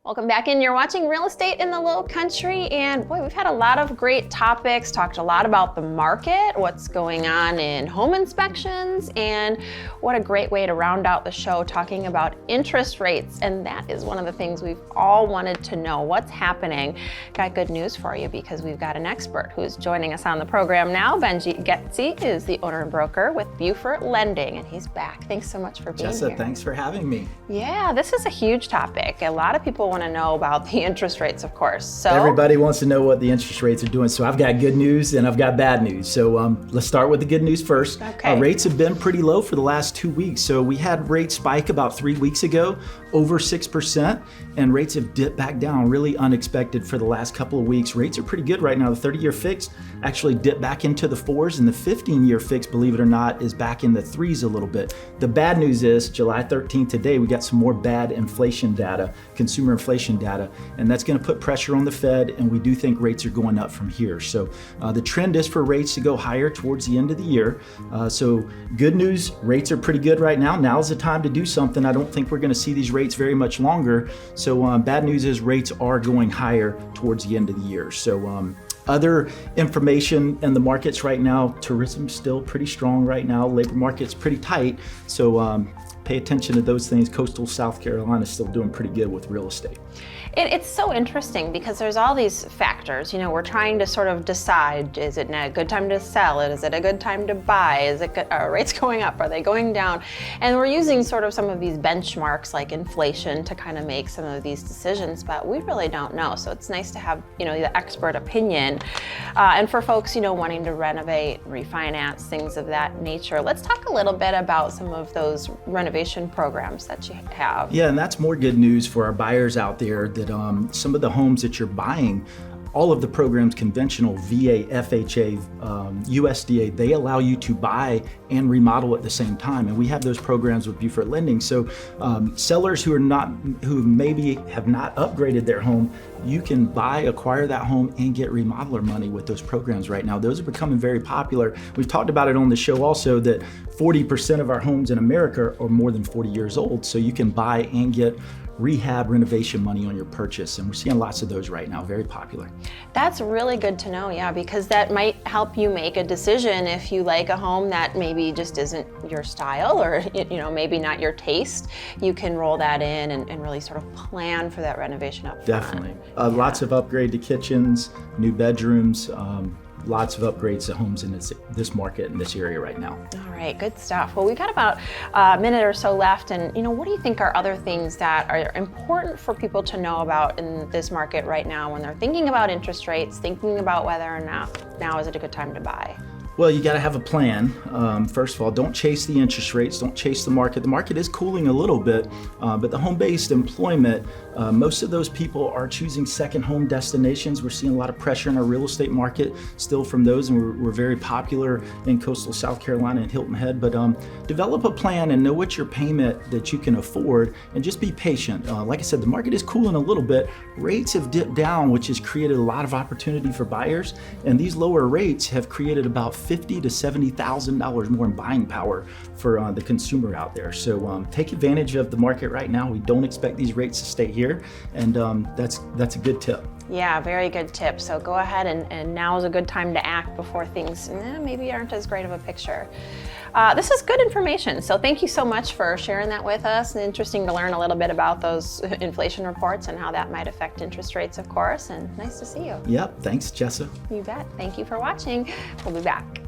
Welcome back in. You're watching Real Estate in the Lowcountry, and boy, we've had a lot of great topics, talked a lot about the market, what's going on in home inspections, and what a great way to round out the show talking about interest rates. And that is one of the things we've all wanted to know, what's happening. Got good news for you because we've got an expert who's joining us on the program now. Benji Gecy is the owner and broker with Beaufort Lending, and he's back. Thanks so much for being here. Thanks for having me. Yeah, this is a huge topic. A lot of people want to know about the interest rates, of course. So everybody wants to know what the interest rates are doing. So I've got good news and I've got bad news. So let's start with the good news first. Okay. Rates have been pretty low for the last 2 weeks. So we had rates spike about 3 weeks ago, over 6%, and rates have dipped back down, really unexpected for the last couple of weeks. Rates are pretty good right now. The 30-year fixed actually dipped back into the 4s, and the 15-year fixed, believe it or not, is back in the 3s a little bit. The bad news is July 13th today, we got some more bad inflation data, consumer inflation data, and that's going to put pressure on the Fed, and we do think rates are going up from here. So the trend is for rates to go higher towards the end of the year. So good news, rates are pretty good right now. Now's the time to do something. I don't think we're going to see these rates very much longer. So bad news is rates are going higher towards the end of the year. So other information in the markets right now, tourism's still pretty strong right now. Labor market's pretty tight. So pay attention to those things. Coastal South Carolina is still doing pretty good with real estate. It's so interesting because there's all these factors. You know, we're trying to sort of decide, is it a good time to sell it? Is it a good time to buy? Is it good, are rates going up? Are they going down? And we're using sort of some of these benchmarks like inflation to kind of make some of these decisions, but we really don't know. So it's nice to have, you know, the expert opinion. And for folks, you know, wanting to renovate, refinance, things of that nature, let's talk a little bit about some of those renovation programs that you have. Yeah, and that's more good news for our buyers out there, that some of the homes that you're buying, all of the programs, conventional, VA, FHA, USDA, they allow you to buy and remodel at the same time. And we have those programs with Beaufort Lending. So sellers who maybe have not upgraded their home, you can buy, acquire that home and get remodeler money with those programs right now. Those are becoming very popular. We've talked about it on the show also, that 40% of our homes in America are more than 40 years old. So you can buy and get rehab renovation money on your purchase. And we're seeing lots of those right now, very popular. That's really good to know, yeah, because that might help you make a decision if you like a home that maybe just isn't your style, or, you know, maybe not your taste. You can roll that in and really sort of plan for that renovation up front. Definitely. Lots of upgrade to kitchens, new bedrooms, lots of upgrades to homes in this market in this area right now. All right, good stuff. Well, we've got about a minute or so left, and you know, what do you think are other things that are important for people to know about in this market right now when they're thinking about interest rates, thinking about whether or not now is it a good time to buy? Well, you got to have a plan. First of all, don't chase the interest rates, don't chase the market. The market is cooling a little bit, but the home-based employment, most of those people are choosing second home destinations. We're seeing a lot of pressure in our real estate market still from those, and we're very popular in coastal South Carolina and Hilton Head. But develop a plan and know what's your payment that you can afford, and just be patient. Like I said, the market is cooling a little bit. Rates have dipped down, which has created a lot of opportunity for buyers, and these lower rates have created about $50,000 to $70,000 more in buying power for the consumer out there. So take advantage of the market right now. We don't expect these rates to stay here, and that's a good tip. Yeah, very good tip. So go ahead and now is a good time to act before things maybe aren't as great of a picture. This is good information. So thank you so much for sharing that with us. Interesting to learn a little bit about those inflation reports and how that might affect interest rates, of course. And nice to see you. Yep, thanks, Jessa. You bet. Thank you for watching. We'll be back.